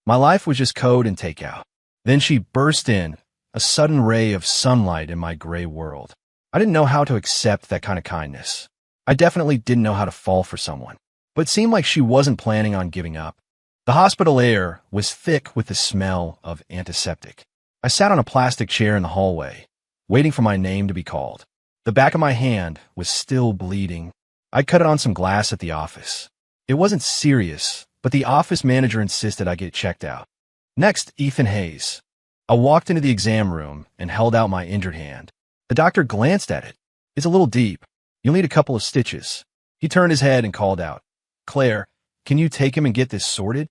My life was just code and takeout. Then she burst in, a sudden ray of sunlight in my gray world. I didn't know how to accept that kind of kindness. I definitely didn't know how to fall for someone, but it seemed like she wasn't planning on giving up. The hospital air was thick with the smell of antiseptic. I sat on a plastic chair in the hallway, waiting for my name to be called. The back of my hand was still bleeding. I cut it on some glass at the office. It wasn't serious, but the office manager insisted I get checked out. Next, Ethan Hayes. I walked into the exam room and held out my injured hand. The doctor glanced at it. It's a little deep. You'll need a couple of stitches. He turned his head and called out, "Claire, can you take him and get this sorted?"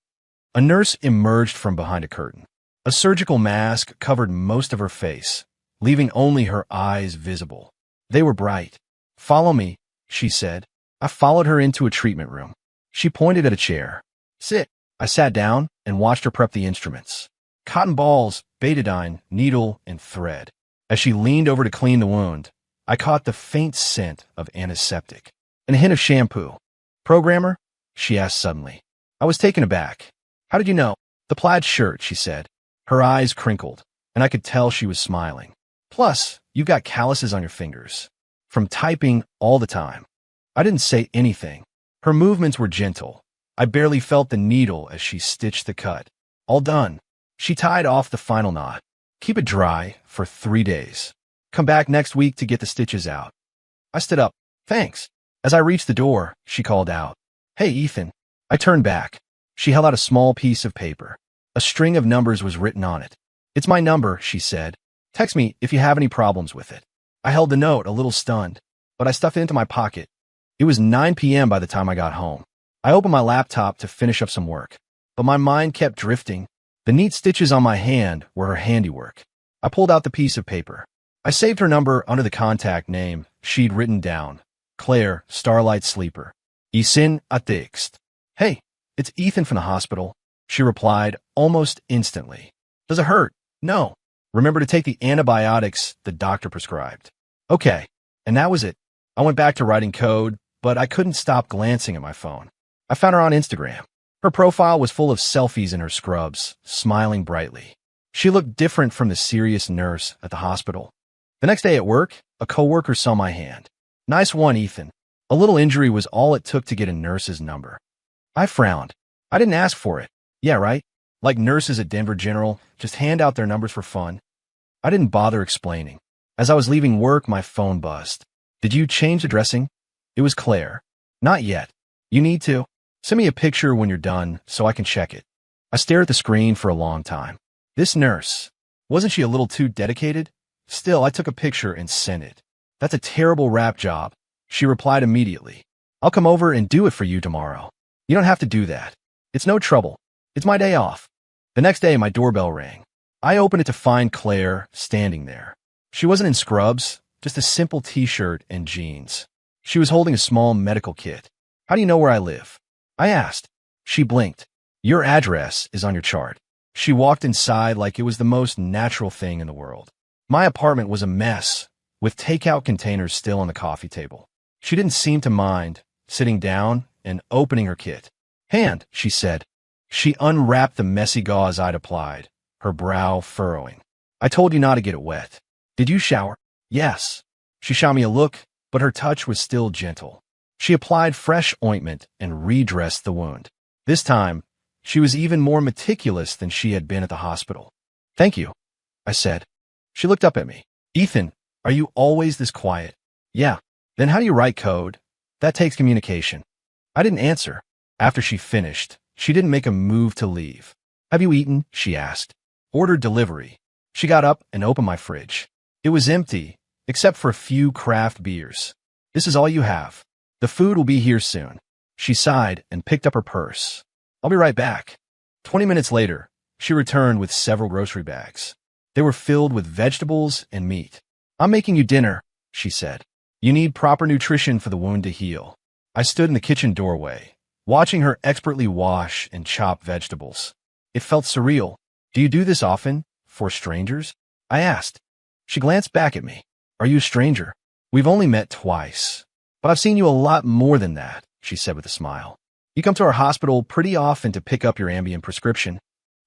A nurse emerged from behind a curtain. A surgical mask covered most of her face, leaving only her eyes visible. They were bright. "Follow me," she said. I followed her into a treatment room. She pointed at a chair. "Sit." I sat down and watched her prep the instruments. Cotton balls, betadine, needle, and thread. As she leaned over to clean the wound, I caught the faint scent of antiseptic and a hint of shampoo. "Programmer?" she asked suddenly. I was taken aback. "How did you know?" "The plaid shirt," she said. Her eyes crinkled, and I could tell she was smiling. "Plus, you've got calluses on your fingers. From typing all the time." I didn't say anything. Her movements were gentle. I barely felt the needle as she stitched the cut. "All done." She tied off the final knot. "Keep it dry for 3 days. Come back next week to get the stitches out." I stood up. "Thanks." As I reached the door, she called out, "Hey, Ethan." I turned back. She held out a small piece of paper. A string of numbers was written on it. "It's my number," she said. "Text me if you have any problems with it." I held the note, a little stunned, but I stuffed it into my pocket. It was 9 p.m. by the time I got home. I opened my laptop to finish up some work, but my mind kept drifting. The neat stitches on my hand were her handiwork. I pulled out the piece of paper. I saved her number under the contact name she'd written down. Claire, Starlight Sleeper. Isin a text. "Hey, it's Ethan from the hospital," she replied almost instantly. "Does it hurt?" "No." "Remember to take the antibiotics the doctor prescribed." "Okay." And that was it. I went back to writing code, but I couldn't stop glancing at my phone. I found her on Instagram. Her profile was full of selfies in her scrubs, smiling brightly. She looked different from the serious nurse at the hospital. The next day at work, a coworker saw my hand. "Nice one, Ethan." A little injury was all it took to get a nurse's number. I frowned. I didn't ask for it. Yeah, right? Like nurses at Denver General just hand out their numbers for fun. I didn't bother explaining. As I was leaving work, my phone buzzed. "Did you change the dressing?" It was Claire. "Not yet." "You need to. Send me a picture when you're done so I can check it." I stared at the screen for a long time. This nurse, wasn't she a little too dedicated? Still, I took a picture and sent it. "That's a terrible rap job." She replied immediately. "I'll come over and do it for you tomorrow." "You don't have to do that. It's no trouble. It's my day off." The next day, my doorbell rang. I opened it to find Claire standing there. She wasn't in scrubs, just a simple t-shirt and jeans. She was holding a small medical kit. "How do you know where I live?" I asked. She blinked. "Your address is on your chart." She walked inside like it was the most natural thing in the world. My apartment was a mess, with takeout containers still on the coffee table. She didn't seem to mind, sitting down and opening her kit. "Hand," she said. She unwrapped the messy gauze I'd applied, her brow furrowing. "I told you not to get it wet. Did you shower?" "Yes." She shot me a look, but her touch was still gentle. She applied fresh ointment and redressed the wound. This time, she was even more meticulous than she had been at the hospital. "Thank you," I said. She looked up at me. "Ethan, are you always this quiet?" "Yeah." "Then how do you write code?" "That takes communication." I didn't answer. After she finished, she didn't make a move to leave. "Have you eaten?" she asked. "Ordered delivery." She got up and opened my fridge. It was empty, except for a few craft beers. "This is all you have. The food will be here soon." She sighed and picked up her purse. "I'll be right back." 20 minutes later, she returned with several grocery bags. They were filled with vegetables and meat. "I'm making you dinner," she said. "You need proper nutrition for the wound to heal." I stood in the kitchen doorway, watching her expertly wash and chop vegetables. It felt surreal. "Do you do this often, for strangers?" I asked. She glanced back at me. "Are you a stranger?" "We've only met twice. But I've seen you a lot more than that," she said with a smile. "You come to our hospital pretty often to pick up your Ambien prescription."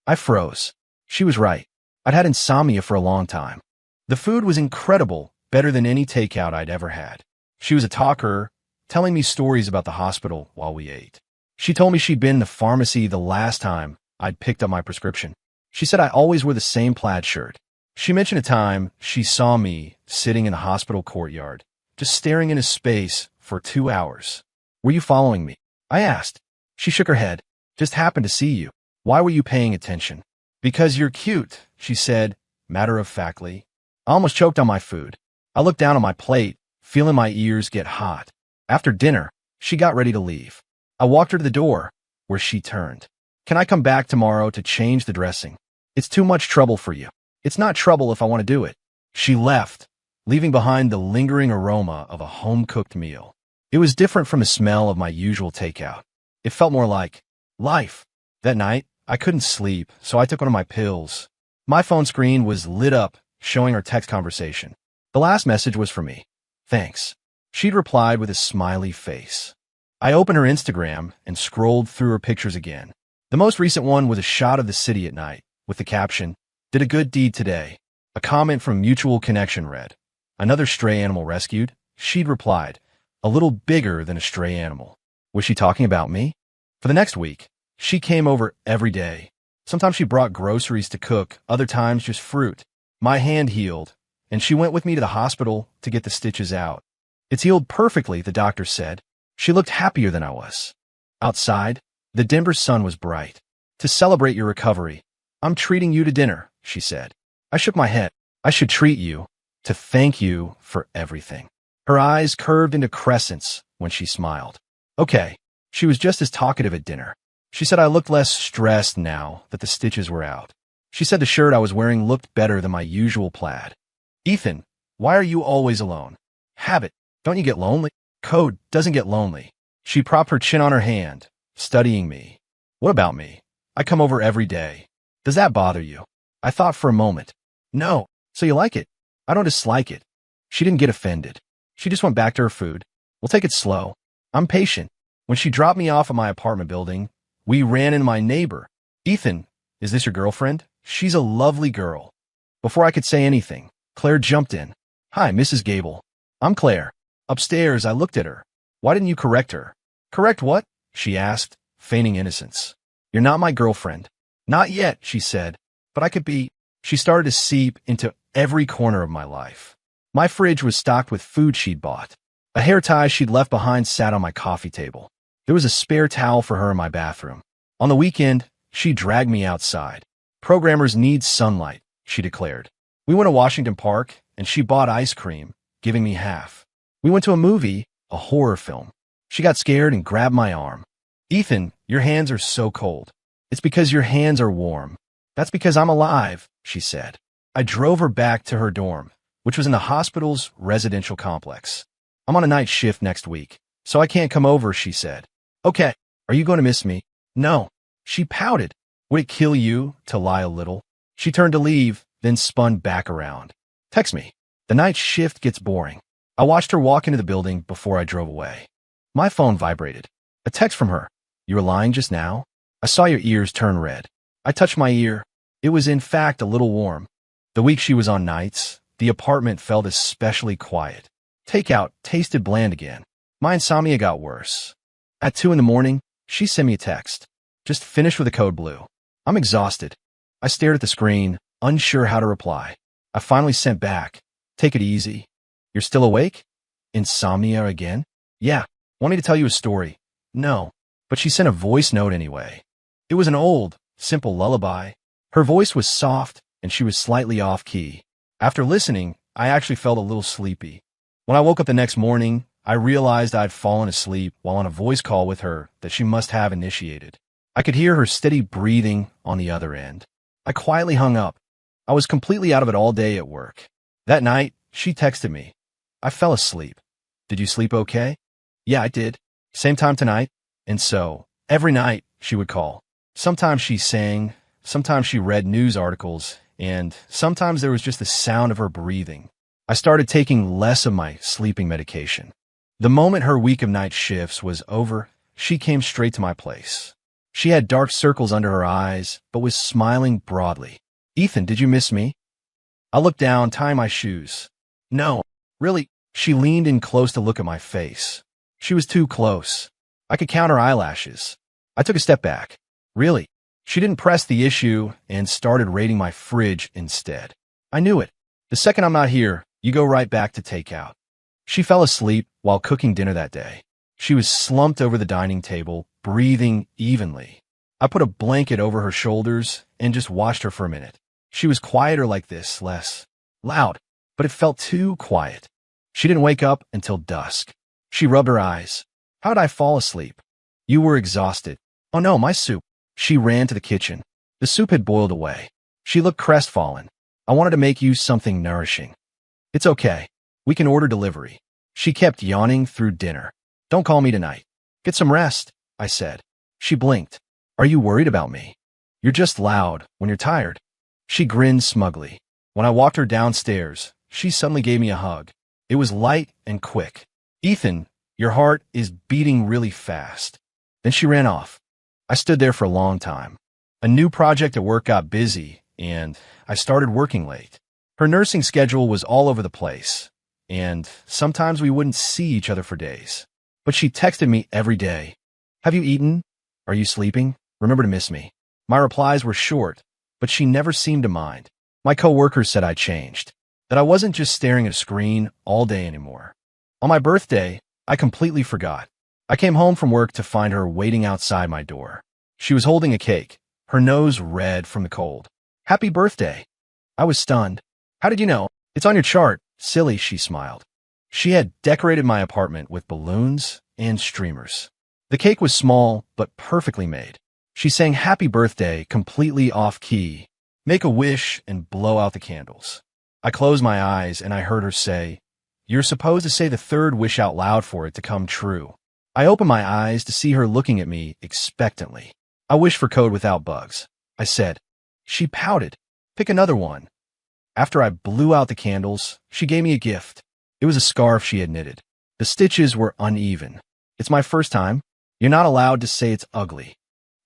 I froze. She was right. I'd had insomnia for a long time. The food was incredible, better than any takeout I'd ever had. She was a talker, telling me stories about the hospital while we ate. She told me she'd been in the pharmacy the last time I'd picked up my prescription. She said I always wore the same plaid shirt. She mentioned a time she saw me sitting in the hospital courtyard, just staring into space for 2 hours. Were you following me? I asked. She shook her head. Just happened to see you. Why were you paying attention? Because you're cute, she said, matter-of-factly. I almost choked on my food. I looked down on my plate, feeling my ears get hot. After dinner, she got ready to leave. I walked her to the door, where she turned. Can I come back tomorrow to change the dressing? It's too much trouble for you. It's not trouble if I want to do it. She left, leaving behind the lingering aroma of a home-cooked meal. It was different from the smell of my usual takeout. It felt more like life. That night, I couldn't sleep, so I took one of my pills. My phone screen was lit up, showing our text conversation. The last message was for me. Thanks. She'd replied with a smiley face. I opened her Instagram and scrolled through her pictures again. The most recent one was a shot of the city at night, with the caption, "Did a good deed today." A comment from Mutual Connection read, "Another stray animal rescued?" She'd replied, "A little bigger than a stray animal." Was she talking about me? For the next week, she came over every day. Sometimes she brought groceries to cook, other times just fruit. My hand healed, and she went with me to the hospital to get the stitches out. It's healed perfectly, the doctor said. She looked happier than I was. Outside, the Denver sun was bright. To celebrate your recovery, I'm treating you to dinner, she said. I shook my head. I should treat you, to thank you for everything. Her eyes curved into crescents when she smiled. Okay, she was just as talkative at dinner. She said I looked less stressed now that the stitches were out. She said the shirt I was wearing looked better than my usual plaid. Ethan, why are you always alone? Habit. Don't you get lonely? Code doesn't get lonely. She propped her chin on her hand, studying me. What about me? I come over every day. Does that bother you? I thought for a moment. No. So you like it? I don't dislike it. She didn't get offended. She just went back to her food. We'll take it slow. I'm patient. When she dropped me off at my apartment building, we ran into my neighbor. Ethan, is this your girlfriend? She's a lovely girl. Before I could say anything, Claire jumped in. Hi, Mrs. Gable. I'm Claire. Upstairs, I looked at her. Why didn't you correct her? Correct what? She asked, feigning innocence. You're not my girlfriend. Not yet, she said. But I could be. She started to seep into every corner of my life. My fridge was stocked with food she'd bought. A hair tie she'd left behind sat on my coffee table. There was a spare towel for her in my bathroom. On the weekend, she dragged me outside. Programmers need sunlight, she declared. We went to Washington Park, and she bought ice cream, giving me half. We went to a movie, a horror film. She got scared and grabbed my arm. Ethan, your hands are so cold. It's because your hands are warm. That's because I'm alive, she said. I drove her back to her dorm, which was in the hospital's residential complex. I'm on a night shift next week, so I can't come over, she said. Okay, are you going to miss me? No. She pouted. Would it kill you to lie a little? She turned to leave, then spun back around. Text me. The night shift gets boring. I watched her walk into the building before I drove away. My phone vibrated. A text from her. You were lying just now? I saw your ears turn red. I touched my ear. It was in fact a little warm. The week she was on nights, the apartment felt especially quiet. Takeout tasted bland again. My insomnia got worse. At 2 a.m, she sent me a text. Just finished with the code blue. I'm exhausted. I stared at the screen, unsure how to reply. I finally sent back. Take it easy. You're still awake? Insomnia again? Yeah. Want me to tell you a story? No. But she sent a voice note anyway. It was an old, simple lullaby. Her voice was soft, and she was slightly off-key. After listening, I actually felt a little sleepy. When I woke up the next morning, I realized I'd fallen asleep while on a voice call with her that she must have initiated. I could hear her steady breathing on the other end. I quietly hung up. I was completely out of it all day at work. That night, she texted me. I fell asleep. Did you sleep okay? Yeah, I did. Same time tonight. And so, every night, she would call. Sometimes she sang, sometimes she read news articles, and sometimes there was just the sound of her breathing. I started taking less of my sleeping medication. The moment her week of night shifts was over, she came straight to my place. She had dark circles under her eyes, but was smiling broadly. Ethan, did you miss me? I looked down, tying my shoes. No, really. She leaned in close to look at my face. She was too close. I could count her eyelashes. I took a step back. Really? She didn't press the issue and started raiding my fridge instead. I knew it. The second I'm not here, you go right back to takeout. She fell asleep while cooking dinner that day. She was slumped over the dining table, breathing evenly. I put a blanket over her shoulders and just watched her for a minute. She was quieter like this, less loud, but it felt too quiet. She didn't wake up until dusk. She rubbed her eyes. How did I fall asleep? You were exhausted. Oh no, my soup. She ran to the kitchen. The soup had boiled away. She looked crestfallen. I wanted to make you something nourishing. It's okay. We can order delivery. She kept yawning through dinner. Don't call me tonight. Get some rest, I said. She blinked. Are you worried about me? You're just loud when you're tired. She grinned smugly. When I walked her downstairs, she suddenly gave me a hug. It was light and quick. Ethan, your heart is beating really fast. Then she ran off. I stood there for a long time. A new project at work got busy, and I started working late. Her nursing schedule was all over the place, and sometimes we wouldn't see each other for days. But she texted me every day. Have you eaten? Are you sleeping? Remember to miss me. My replies were short, but she never seemed to mind. My coworkers said I changed, that I wasn't just staring at a screen all day anymore. On my birthday, I completely forgot. I came home from work to find her waiting outside my door. She was holding a cake, her nose red from the cold. Happy birthday. I was stunned. How did you know? It's on your chart. Silly, she smiled. She had decorated my apartment with balloons and streamers. The cake was small, but perfectly made. She sang happy birthday completely off-key, make a wish, and blow out the candles. I closed my eyes and I heard her say, "You're supposed to say the third wish out loud for it to come true." I opened my eyes to see her looking at me expectantly. I wish for code without bugs, I said. She pouted. Pick another one. After I blew out the candles, she gave me a gift. It was a scarf she had knitted. The stitches were uneven. It's my first time. You're not allowed to say it's ugly.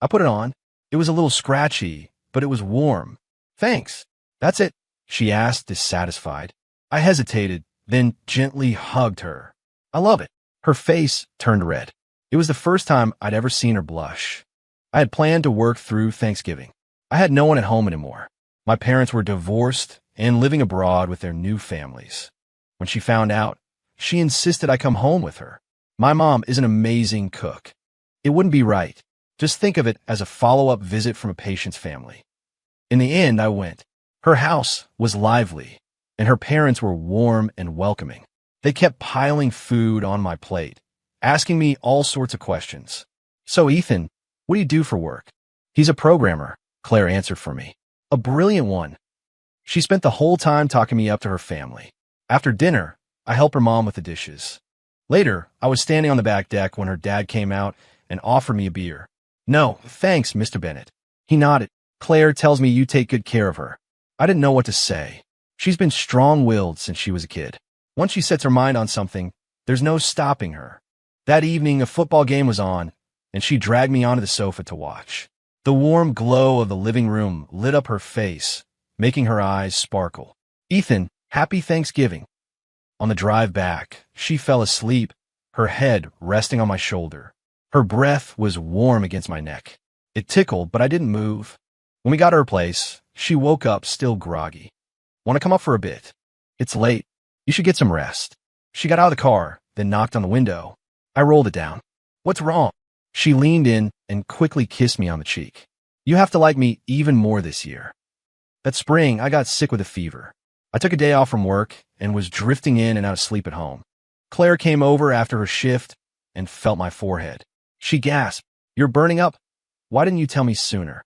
I put it on. It was a little scratchy, but it was warm. Thanks. That's it, she asked, dissatisfied. I hesitated, then gently hugged her. I love it. Her face turned red. It was the first time I'd ever seen her blush. I had planned to work through Thanksgiving. I had no one at home anymore. My parents were divorced and living abroad with their new families. When she found out, she insisted I come home with her. My mom is an amazing cook. It wouldn't be right. Just think of it as a follow-up visit from a patient's family. In the end, I went. Her house was lively, and her parents were warm and welcoming. They kept piling food on my plate, asking me all sorts of questions. So, Ethan, what do you do for work? He's a programmer, Claire answered for me. A brilliant one. She spent the whole time talking me up to her family. After dinner, I helped her mom with the dishes. Later, I was standing on the back deck when her dad came out and offered me a beer. No, thanks, Mr. Bennett. He nodded. Claire tells me you take good care of her. I didn't know what to say. She's been strong-willed since she was a kid. Once she sets her mind on something, there's no stopping her. That evening, a football game was on, and she dragged me onto the sofa to watch. The warm glow of the living room lit up her face, making her eyes sparkle. Ethan, happy Thanksgiving. On the drive back, she fell asleep, her head resting on my shoulder. Her breath was warm against my neck. It tickled, but I didn't move. When we got to her place, she woke up still groggy. Want to come up for a bit? It's late. You should get some rest. She got out of the car, then knocked on the window. I rolled it down. What's wrong? She leaned in and quickly kissed me on the cheek. You have to like me even more this year. That spring, I got sick with a fever. I took a day off from work and was drifting in and out of sleep at home. Claire came over after her shift and felt my forehead. She gasped, "You're burning up. Why didn't you tell me sooner?"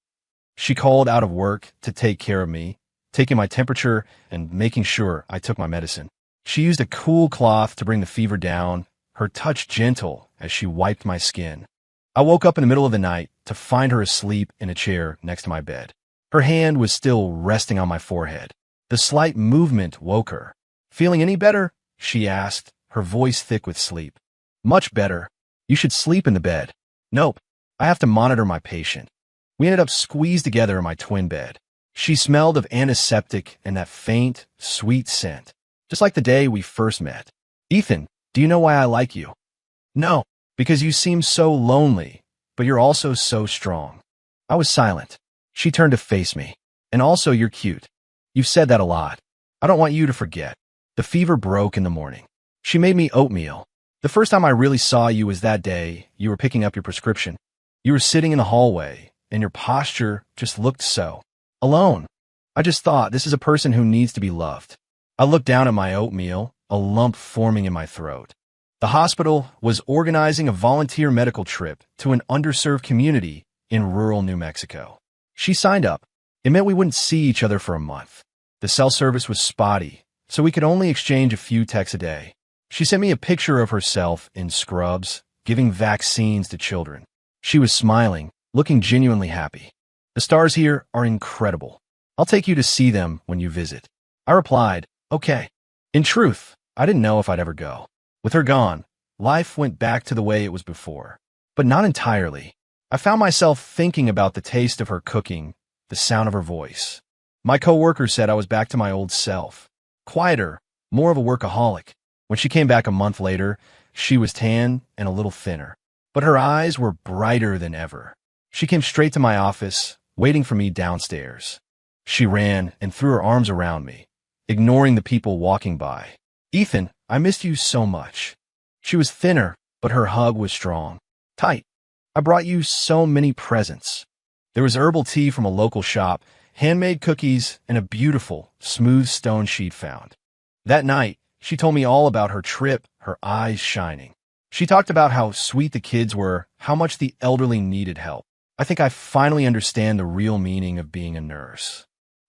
She called out of work to take care of me, taking my temperature and making sure I took my medicine. She used a cool cloth to bring the fever down, her touch gentle as she wiped my skin. I woke up in the middle of the night to find her asleep in a chair next to my bed. Her hand was still resting on my forehead. The slight movement woke her. "Feeling any better?" she asked, her voice thick with sleep. "Much better. You should sleep in the bed." "Nope. I have to monitor my patient. We ended up squeezed together in my twin bed. She smelled of antiseptic and that faint, sweet scent, just like the day we first met. Ethan, do you know why I like you? No, because you seem so lonely, but you're also so strong. I was silent. She turned to face me. And also, you're cute. You've said that a lot. I don't want you to forget. The fever broke in the morning. She made me oatmeal. The first time I really saw you was that day you were picking up your prescription. You were sitting in the hallway, and your posture just looked so alone. I just thought, this is a person who needs to be loved. I looked down at my oatmeal, a lump forming in my throat. The hospital was organizing a volunteer medical trip to an underserved community in rural New Mexico. She signed up. It meant we wouldn't see each other for a month. The cell service was spotty, so we could only exchange a few texts a day. She sent me a picture of herself in scrubs, giving vaccines to children. She was smiling, looking genuinely happy. The stars here are incredible. I'll take you to see them when you visit. I replied, okay. In truth, I didn't know if I'd ever go. With her gone, life went back to the way it was before. But not entirely. I found myself thinking about the taste of her cooking, the sound of her voice. My coworker said I was back to my old self. Quieter, more of a workaholic. When she came back a month later, she was tan and a little thinner. But her eyes were brighter than ever. She came straight to my office, waiting for me downstairs. She ran and threw her arms around me, ignoring the people walking by. Ethan, I missed you so much. She was thinner, but her hug was strong. Tight. I brought you so many presents. There was herbal tea from a local shop, handmade cookies, and a beautiful, smooth stone sheet found. That night, she told me all about her trip, her eyes shining. She talked about how sweet the kids were, how much the elderly needed help. I think I finally understand the real meaning of being a nurse.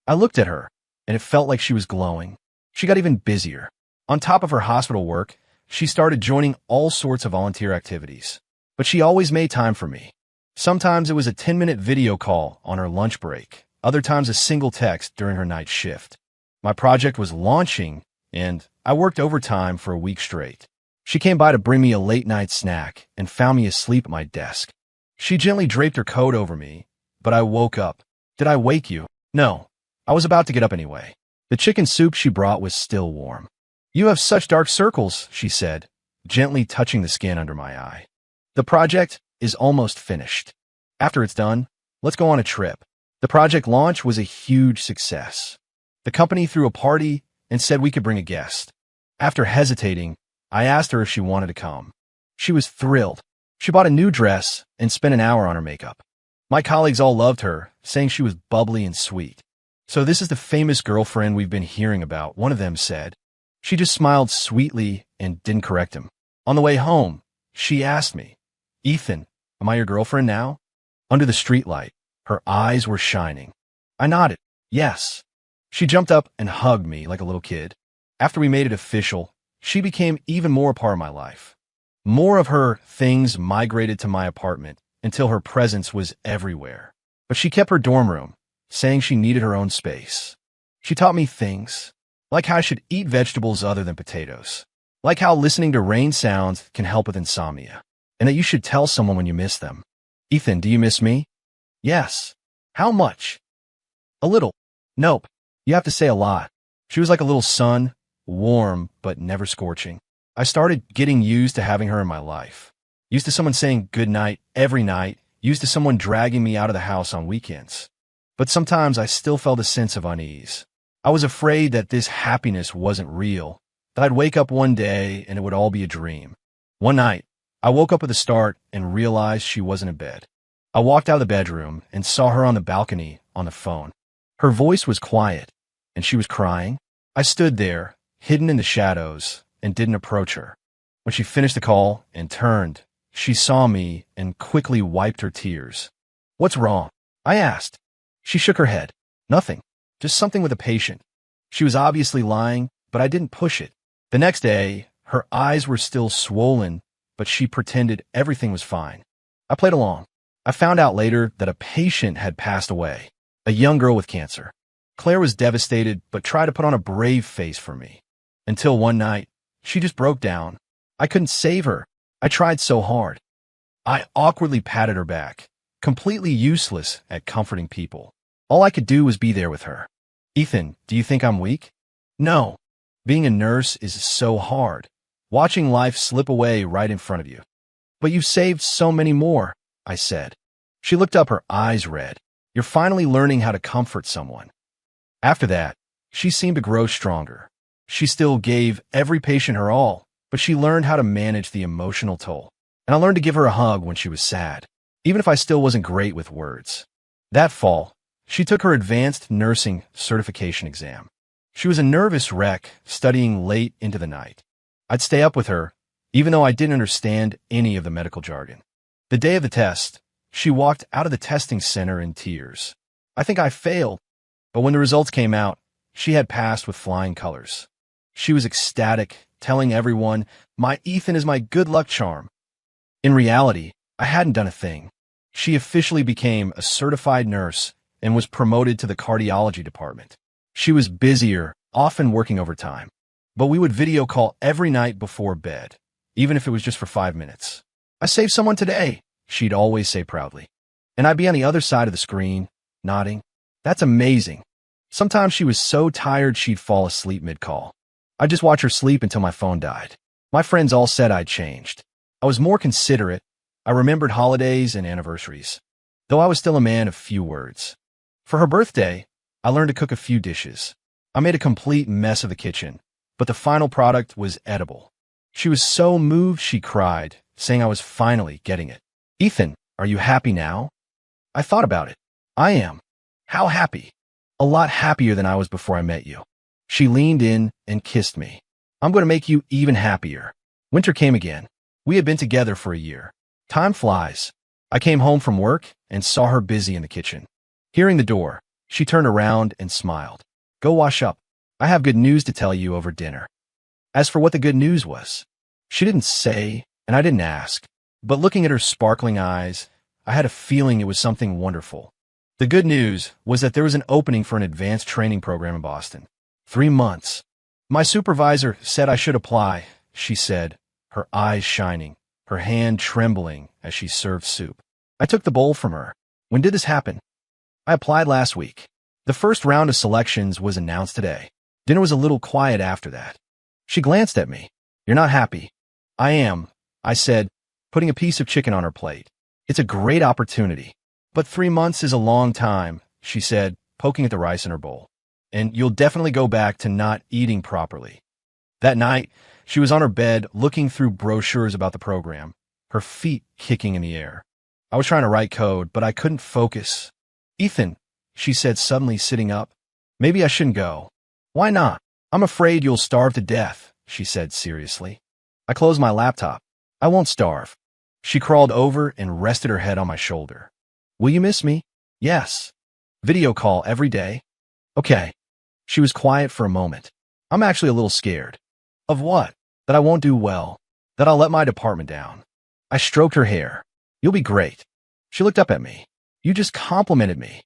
I looked at her, and it felt like she was glowing. She got even busier. On top of her hospital work, she started joining all sorts of volunteer activities. But she always made time for me. Sometimes it was a 10-minute video call on her lunch break, other times a single text during her night shift. My project was launching, and I worked overtime for a week straight. She came by to bring me a late-night snack and found me asleep at my desk. She gently draped her coat over me, but I woke up. Did I wake you? No. I was about to get up anyway. The chicken soup she brought was still warm. You have such dark circles, she said, gently touching the skin under my eye. The project is almost finished. After it's done, let's go on a trip. The project launch was a huge success. The company threw a party and said we could bring a guest. After hesitating, I asked her if she wanted to come. She was thrilled. She bought a new dress and spent an hour on her makeup. My colleagues all loved her, saying she was bubbly and sweet. So this is the famous girlfriend we've been hearing about, one of them said. She just smiled sweetly and didn't correct him. On the way home, she asked me, Ethan, am I your girlfriend now? Under the streetlight, her eyes were shining. I nodded, yes. She jumped up and hugged me like a little kid. After we made it official, she became even more a part of my life. More of her things migrated to my apartment until her presence was everywhere. But she kept her dorm room, saying she needed her own space. She taught me things, like how I should eat vegetables other than potatoes, like how listening to rain sounds can help with insomnia, and that you should tell someone when you miss them. Ethan, do you miss me? Yes. How much? A little. Nope. You have to say a lot. She was like a little sun, warm but never scorching. I started getting used to having her in my life. Used to someone saying good night every night, used to someone dragging me out of the house on weekends. But sometimes I still felt a sense of unease. I was afraid that this happiness wasn't real, that I'd wake up one day and it would all be a dream. One night, I woke up with a start and realized she wasn't in bed. I walked out of the bedroom and saw her on the balcony on the phone. Her voice was quiet, and she was crying. I stood there, hidden in the shadows, and didn't approach her. When she finished the call and turned, she saw me and quickly wiped her tears. What's wrong? I asked. She shook her head. Nothing. Just something with a patient. She was obviously lying, but I didn't push it. The next day, her eyes were still swollen, but she pretended everything was fine. I played along. I found out later that a patient had passed away, a young girl with cancer. Claire was devastated, but tried to put on a brave face for me. Until one night, she just broke down. I couldn't save her. I tried so hard. I awkwardly patted her back, completely useless at comforting people. All I could do was be there with her. Ethan, do you think I'm weak? No. Being a nurse is so hard, watching life slip away right in front of you. But you've saved so many more, I said. She looked up, her eyes red. You're finally learning how to comfort someone. After that, she seemed to grow stronger. She still gave every patient her all, but she learned how to manage the emotional toll. And I learned to give her a hug when she was sad, even if I still wasn't great with words. That fall, she took her advanced nursing certification exam. She was a nervous wreck, studying late into the night. I'd stay up with her, even though I didn't understand any of the medical jargon. The day of the test, she walked out of the testing center in tears. I think I failed, but when the results came out, she had passed with flying colors. She was ecstatic, telling everyone, "My Ethan is my good luck charm." In reality, I hadn't done a thing. She officially became a certified nurse and was promoted to the cardiology department. She was busier, often working overtime, but we would video call every night before bed, even if it was just for 5 minutes. "I saved someone today," she'd always say proudly. And I'd be on the other side of the screen, nodding. "That's amazing." Sometimes she was so tired she'd fall asleep mid-call. I'd just watch her sleep until my phone died. My friends all said I'd changed. I was more considerate. I remembered holidays and anniversaries, though I was still a man of few words. For her birthday, I learned to cook a few dishes. I made a complete mess of the kitchen, but the final product was edible. She was so moved she cried, saying I was finally getting it. "Ethan, are you happy now?" I thought about it. I am. How happy? A lot happier than I was before I met you. She leaned in and kissed me. "I'm going to make you even happier." Winter came again. We had been together for a year. Time flies. I came home from work and saw her busy in the kitchen. Hearing the door, she turned around and smiled. "Go wash up. I have good news to tell you over dinner." As for what the good news was, she didn't say, and I didn't ask. But looking at her sparkling eyes, I had a feeling it was something wonderful. The good news was that there was an opening for an advanced training program in Boston. 3 months. "My supervisor said I should apply," she said, her eyes shining, her hand trembling as she served soup. I took the bowl from her. "When did this happen?" "I applied last week. The first round of selections was announced today." Dinner was a little quiet after that. She glanced at me. "You're not happy." "I am," I said, putting a piece of chicken on her plate. "It's a great opportunity. But 3 months is a long time," she said, poking at the rice in her bowl. "And you'll definitely go back to not eating properly." That night, she was on her bed looking through brochures about the program, her feet kicking in the air. I was trying to write code, but I couldn't focus. "Ethan," she said, suddenly sitting up, "maybe I shouldn't go." "Why not?" "I'm afraid you'll starve to death," she said seriously. I closed my laptop. "I won't starve." She crawled over and rested her head on my shoulder. "Will you miss me?" "Yes." "Video call every day?" "Okay." She was quiet for a moment. "I'm actually a little scared." "Of what?" "That I won't do well. That I'll let my department down." I stroked her hair. "You'll be great." She looked up at me. "You just complimented me."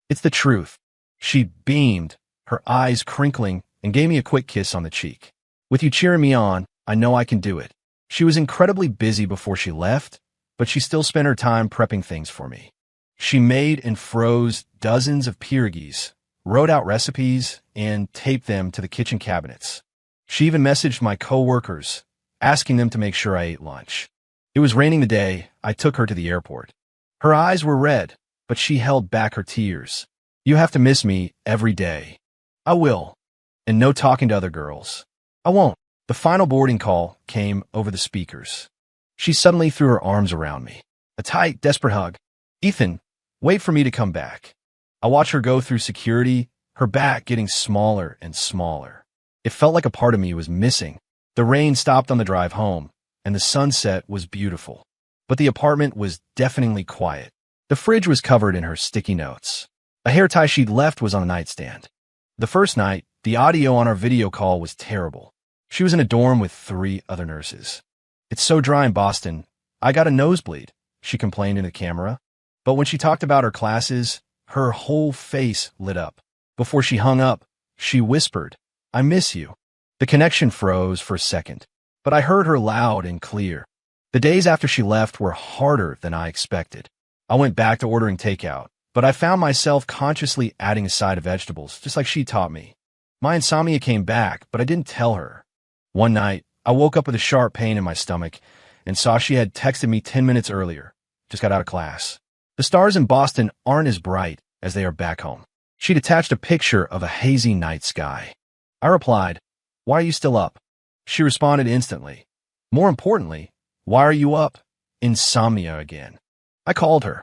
"It's the truth." She beamed, her eyes crinkling, and gave me a quick kiss on the cheek. "With you cheering me on, I know I can do it." She was incredibly busy before she left, but she still spent her time prepping things for me. She made and froze dozens of pierogies, wrote out recipes, and taped them to the kitchen cabinets. She even messaged my coworkers, asking them to make sure I ate lunch. It was raining the day I took her to the airport. Her eyes were red, but she held back her tears. "You have to miss me every day." "I will." "And no talking to other girls." "I won't." The final boarding call came over the speakers. She suddenly threw her arms around me. A tight, desperate hug. "Ethan, wait for me to come back." I watched her go through security, her back getting smaller and smaller. It felt like a part of me was missing. The rain stopped on the drive home, and the sunset was beautiful. But the apartment was deafeningly quiet. The fridge was covered in her sticky notes. A hair tie she'd left was on a nightstand. The first night, the audio on our video call was terrible. She was in a dorm with 3 other nurses. "It's so dry in Boston. I got a nosebleed," she complained in the camera. But when she talked about her classes, her whole face lit up. Before she hung up, she whispered, "I miss you." The connection froze for a second, but I heard her loud and clear. The days after she left were harder than I expected. I went back to ordering takeout, but I found myself consciously adding a side of vegetables, just like she taught me. My insomnia came back, but I didn't tell her. One night, I woke up with a sharp pain in my stomach and saw she had texted me 10 minutes earlier. Just got out of class. The stars in Boston aren't as bright as they are back home. She'd attached a picture of a hazy night sky. I replied, "Why are you still up?" She responded instantly. More importantly, "Why are you up?" Insomnia again. I called her.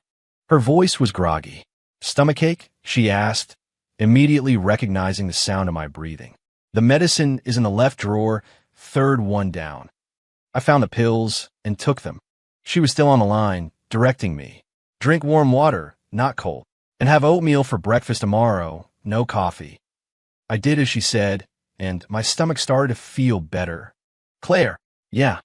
Her voice was groggy. "Stomachache?" she asked, immediately recognizing the sound of my breathing. "The medicine is in the left drawer, third one down." I found the pills and took them. She was still on the line, directing me. "Drink warm water, not cold, and have oatmeal for breakfast tomorrow, no coffee." I did as she said, and my stomach started to feel better. "Claire." "Yeah."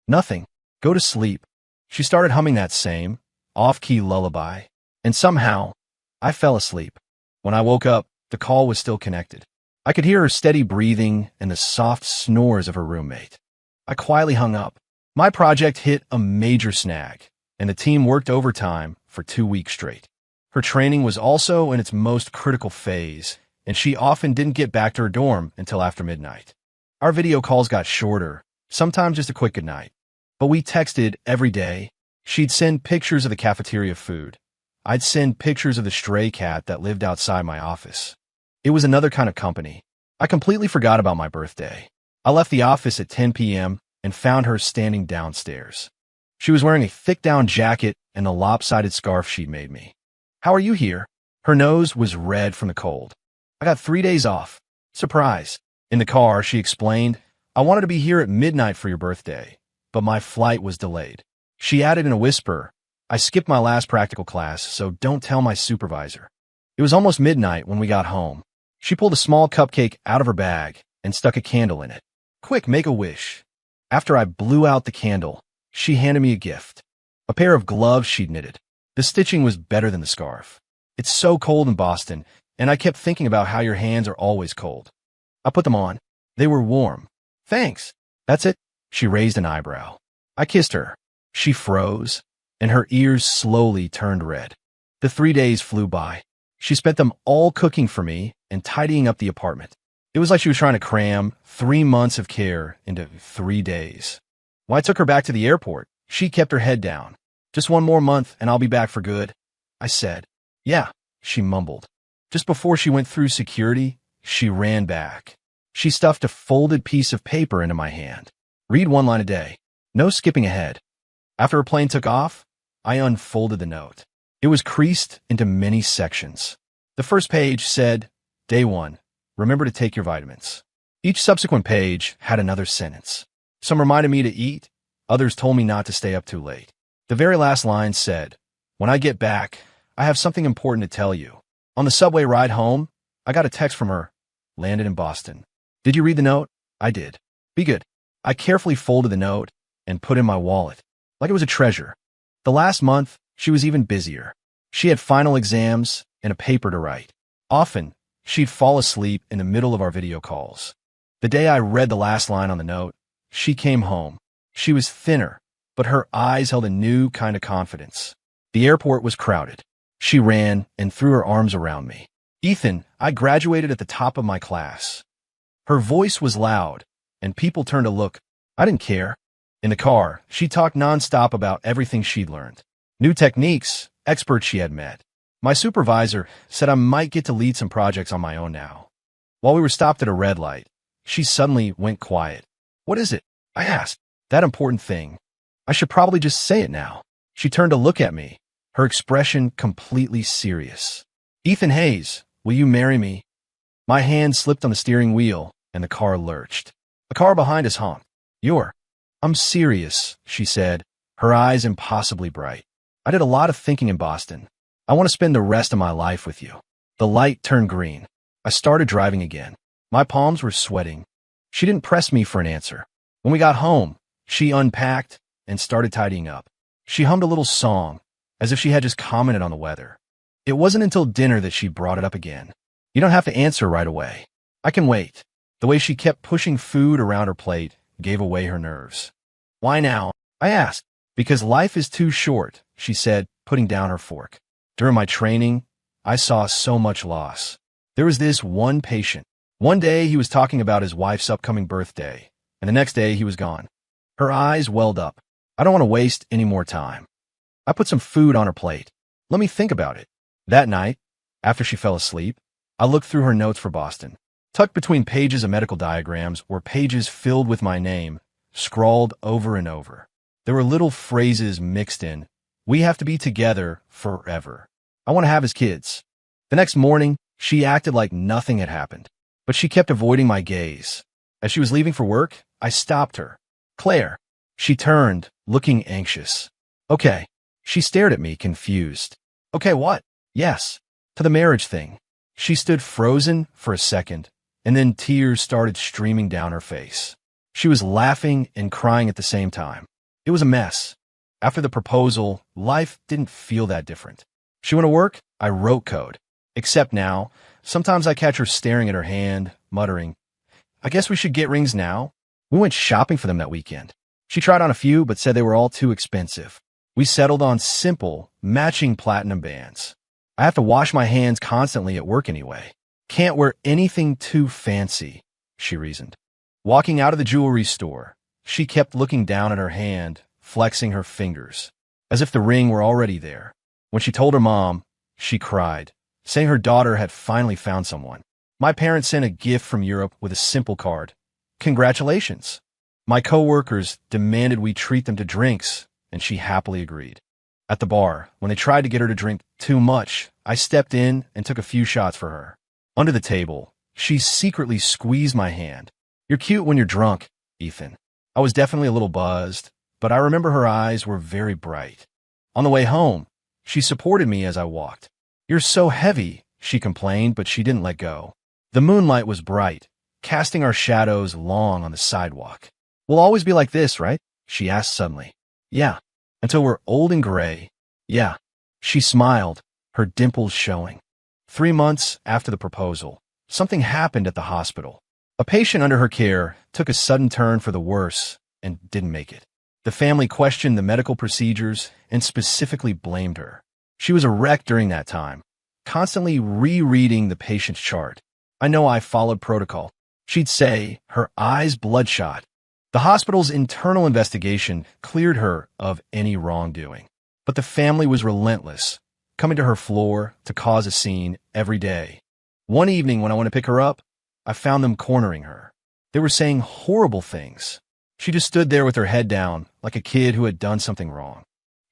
"Nothing. Go to sleep." She started humming that same, off-key lullaby, and somehow, I fell asleep. When I woke up, the call was still connected. I could hear her steady breathing and the soft snores of her roommate. I quietly hung up. My project hit a major snag, and the team worked overtime for 2 weeks straight. Her training was also in its most critical phase, and she often didn't get back to her dorm until after midnight. Our video calls got shorter, sometimes just a quick goodnight. But we texted every day. She'd send pictures of the cafeteria food. I'd send pictures of the stray cat that lived outside my office. It was another kind of company. I completely forgot about my birthday. I left the office at 10 p.m. and found her standing downstairs. She was wearing a thick down jacket and the lopsided scarf she'd made me. "How are you here?" Her nose was red from the cold. "I got 3 days off." Surprise. In the car, she explained, "I wanted to be here at midnight for your birthday, but my flight was delayed." She added in a whisper, "I skipped my last practical class, so don't tell my supervisor." It was almost midnight when we got home. She pulled a small cupcake out of her bag and stuck a candle in it. "Quick, make a wish." After I blew out the candle, she handed me a gift. A pair of gloves she'd knitted. The stitching was better than the scarf. "It's so cold in Boston, and I kept thinking about how your hands are always cold." I put them on. They were warm. "Thanks." "That's it?" She raised an eyebrow. I kissed her. She froze, and her ears slowly turned red. The 3 days flew by. She spent them all cooking for me and tidying up the apartment. It was like she was trying to cram 3 months of care into 3 days. When I took her back to the airport, she kept her head down. "Just 1 more month and I'll be back for good," I said. "Yeah," she mumbled. Just before she went through security, she ran back. She stuffed a folded piece of paper into my hand. "Read 1 line a day. No skipping ahead." After her plane took off, I unfolded the note. It was creased into many sections. The first page said, "Day 1. Remember to take your vitamins." Each subsequent page had another sentence. Some reminded me to eat, others told me not to stay up too late. The very last line said, "When I get back, I have something important to tell you." On the subway ride home, I got a text from her. "Landed in Boston. Did you read the note?" I did. "Be good." I carefully folded the note and put it in my wallet, like it was a treasure. The last month, she was even busier. She had final exams and a paper to write. Often, she'd fall asleep in the middle of our video calls. The day I read the last line on the note, she came home. She was thinner, but her eyes held a new kind of confidence. The airport was crowded. She ran and threw her arms around me. "Ethan, I graduated at the top of my class." Her voice was loud, and people turned to look. I didn't care. In the car, she talked nonstop about everything she'd learned. New techniques, experts she had met. My supervisor said I might get to lead some projects on my own now. While we were stopped at a red light, she suddenly went quiet. "What is it?" I asked. "That important thing. I should probably just say it now." She turned to look at me, her expression completely serious. "Ethan Hayes, will you marry me?" My hand slipped on the steering wheel, and the car lurched. A car behind us honked. "I'm serious," she said, her eyes impossibly bright. "I did a lot of thinking in Boston. I want to spend the rest of my life with you." The light turned green. I started driving again. My palms were sweating. She didn't press me for an answer. When we got home, she unpacked and started tidying up. She hummed a little song, as if she had just commented on the weather. It wasn't until dinner that she brought it up again. "You don't have to answer right away. I can wait." The way she kept pushing food around her plate gave away her nerves. "Why now?" I asked. Because life is too short, she said, putting down her fork. During my training, I saw so much loss. There was this one patient. One day he was talking about his wife's upcoming birthday, and the next day he was gone. Her eyes welled up. I don't want to waste any more time. I put some food on her plate. Let me think about it. That night, after she fell asleep, I looked through her notes for Boston. Tucked between pages of medical diagrams were pages filled with my name, scrawled over and over. There were little phrases mixed in. We have to be together forever. I want to have his kids. The next morning, she acted like nothing had happened, but she kept avoiding my gaze. As she was leaving for work, I stopped her. Claire. She turned, looking anxious. Okay. She stared at me, confused. Okay, what? Yes. To the marriage thing. She stood frozen for a second, and then tears started streaming down her face. She was laughing and crying at the same time. It was a mess. After the proposal, life didn't feel that different. She went to work, I wrote code. Except now, sometimes I catch her staring at her hand, muttering, I guess we should get rings now. We went shopping for them that weekend. She tried on a few, but said they were all too expensive. We settled on simple, matching platinum bands. I have to wash my hands constantly at work anyway. Can't wear anything too fancy, she reasoned. Walking out of the jewelry store, she kept looking down at her hand, flexing her fingers, as if the ring were already there. When she told her mom, she cried, saying her daughter had finally found someone. My parents sent a gift from Europe with a simple card. Congratulations. My coworkers demanded we treat them to drinks, and she happily agreed. At the bar, when they tried to get her to drink too much, I stepped in and took a few shots for her. Under the table, she secretly squeezed my hand. You're cute when you're drunk, Ethan. I was definitely a little buzzed, but I remember her eyes were very bright. On the way home, she supported me as I walked. You're so heavy, she complained, but she didn't let go. The moonlight was bright, casting our shadows long on the sidewalk. We'll always be like this, right? She asked suddenly. Yeah, until we're old and gray. Yeah. She smiled, her dimples showing. 3 months after the proposal, something happened at the hospital. A patient under her care took a sudden turn for the worse and didn't make it. The family questioned the medical procedures and specifically blamed her. She was a wreck during that time, constantly rereading the patient's chart. I know I followed protocol. She'd say, her eyes bloodshot. The hospital's internal investigation cleared her of any wrongdoing. But the family was relentless, coming to her floor to cause a scene every day. One evening when I went to pick her up, I found them cornering her. They were saying horrible things. She just stood there with her head down, like a kid who had done something wrong.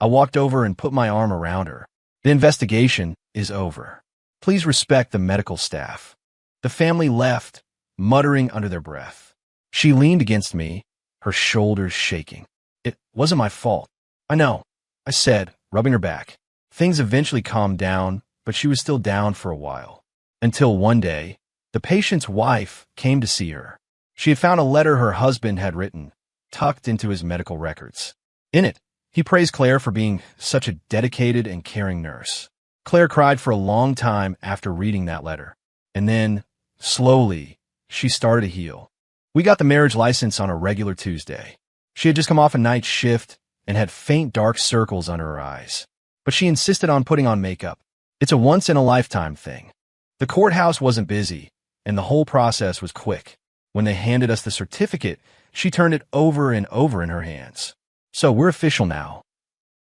I walked over and put my arm around her. The investigation is over. Please respect the medical staff. The family left, muttering under their breath. She leaned against me, her shoulders shaking. It wasn't my fault. I know, I said, rubbing her back. Things eventually calmed down, but she was still down for a while. Until one day, the patient's wife came to see her. She had found a letter her husband had written, tucked into his medical records. In it, he praised Claire for being such a dedicated and caring nurse. Claire cried for a long time after reading that letter. And then, slowly, she started to heal. We got the marriage license on a regular Tuesday. She had just come off a night shift and had faint dark circles under her eyes. But she insisted on putting on makeup. It's a once-in-a-lifetime thing. The courthouse wasn't busy, and the whole process was quick. When they handed us the certificate, she turned it over and over in her hands. So we're official now.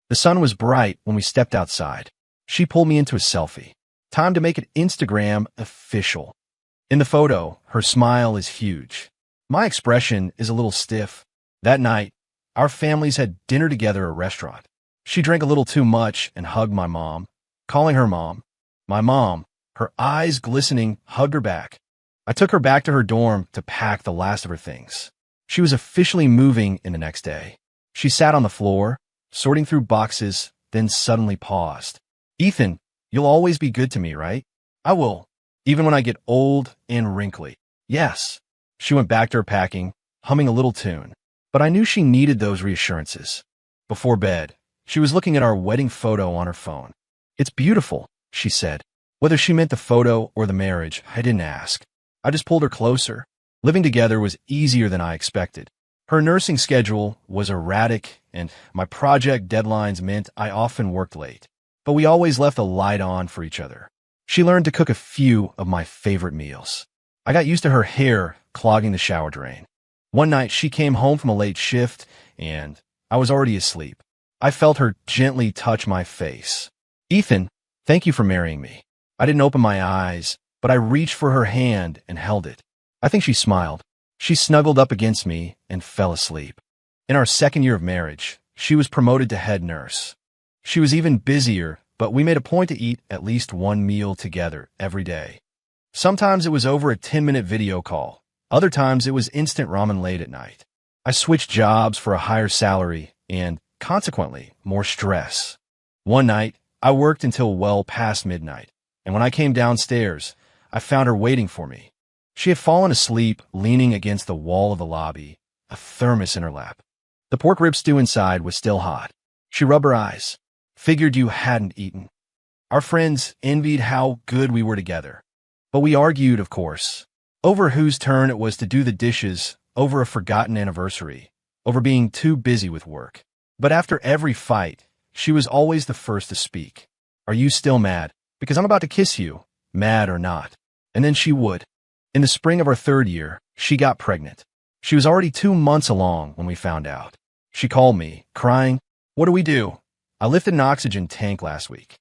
The sun was bright when we stepped outside. She pulled me into a selfie. Time to make it Instagram official. In the photo, her smile is huge. My expression is a little stiff. That night, our families had dinner together at a restaurant. She drank a little too much and hugged my mom, calling her mom. My mom, her eyes glistening, hugged her back. I took her back to her dorm to pack the last of her things. She was officially moving in the next day. She sat on the floor, sorting through boxes, then suddenly paused. Ethan, you'll always be good to me, right? I will, even when I get old and wrinkly. Yes. She went back to her packing, humming a little tune. But I knew she needed those reassurances. Before bed, she was looking at our wedding photo on her phone. It's beautiful, she said. Whether she meant the photo or the marriage, I didn't ask. I just pulled her closer. Living together was easier than I expected. Her nursing schedule was erratic, and my project deadlines meant I often worked late. But we always left the light on for each other. She learned to cook a few of my favorite meals. I got used to her hair clogging the shower drain. One night, she came home from a late shift, and I was already asleep. I felt her gently touch my face. "Ethan, thank you for marrying me." I didn't open my eyes, but I reached for her hand and held it. I think she smiled. She snuggled up against me and fell asleep. In our second year of marriage, she was promoted to head nurse. She was even busier, but we made a point to eat at least one meal together every day. Sometimes it was over a 10-minute video call. Other times it was instant ramen late at night. I switched jobs for a higher salary and, consequently, more stress. One night, I worked until well past midnight, and when I came downstairs, I found her waiting for me. She had fallen asleep, leaning against the wall of the lobby, a thermos in her lap. The pork rib stew inside was still hot. She rubbed her eyes. "Figured you hadn't eaten." Our friends envied how good we were together. But we argued, of course, over whose turn it was to do the dishes, over a forgotten anniversary, over being too busy with work. But after every fight, she was always the first to speak. "Are you still mad? Because I'm about to kiss you, mad or not." And then she would. In the spring of our third year, she got pregnant. She was already 2 months along when we found out. She called me, crying, "What do we do? I lifted an oxygen tank last week."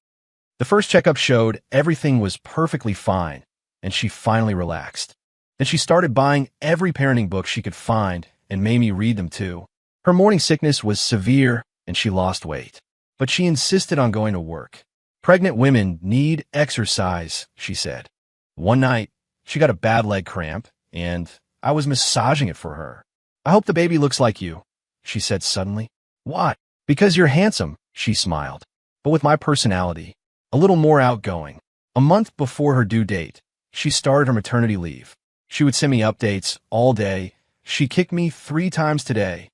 The first checkup showed everything was perfectly fine, and she finally relaxed. Then she started buying every parenting book she could find and made me read them too. Her morning sickness was severe, and she lost weight. But she insisted on going to work. "Pregnant women need exercise," she said. One night, she got a bad leg cramp, and I was massaging it for her. "I hope the baby looks like you," she said suddenly. "Why?" "Because you're handsome," she smiled, but with my personality, a little more outgoing. A month before her due date, she started her maternity leave. She would send me updates all day. She kicked me 3 times today.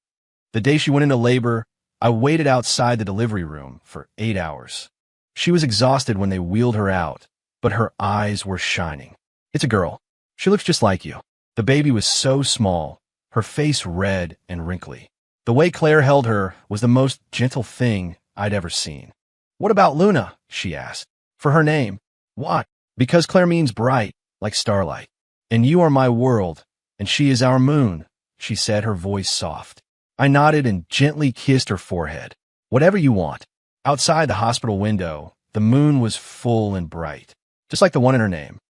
The day she went into labor, I waited outside the delivery room for 8 hours. She was exhausted when they wheeled her out, but her eyes were shining. "It's a girl. She looks just like you." The baby was so small, her face red and wrinkly. The way Claire held her was the most gentle thing I'd ever seen. "What about Luna?" she asked. "For her name." "Why?" "Because Claire means bright, like starlight. And you are my world, and she is our moon," she said, her voice soft. I nodded and gently kissed her forehead. "Whatever you want." Outside the hospital window, the moon was full and bright, just like the one in her name.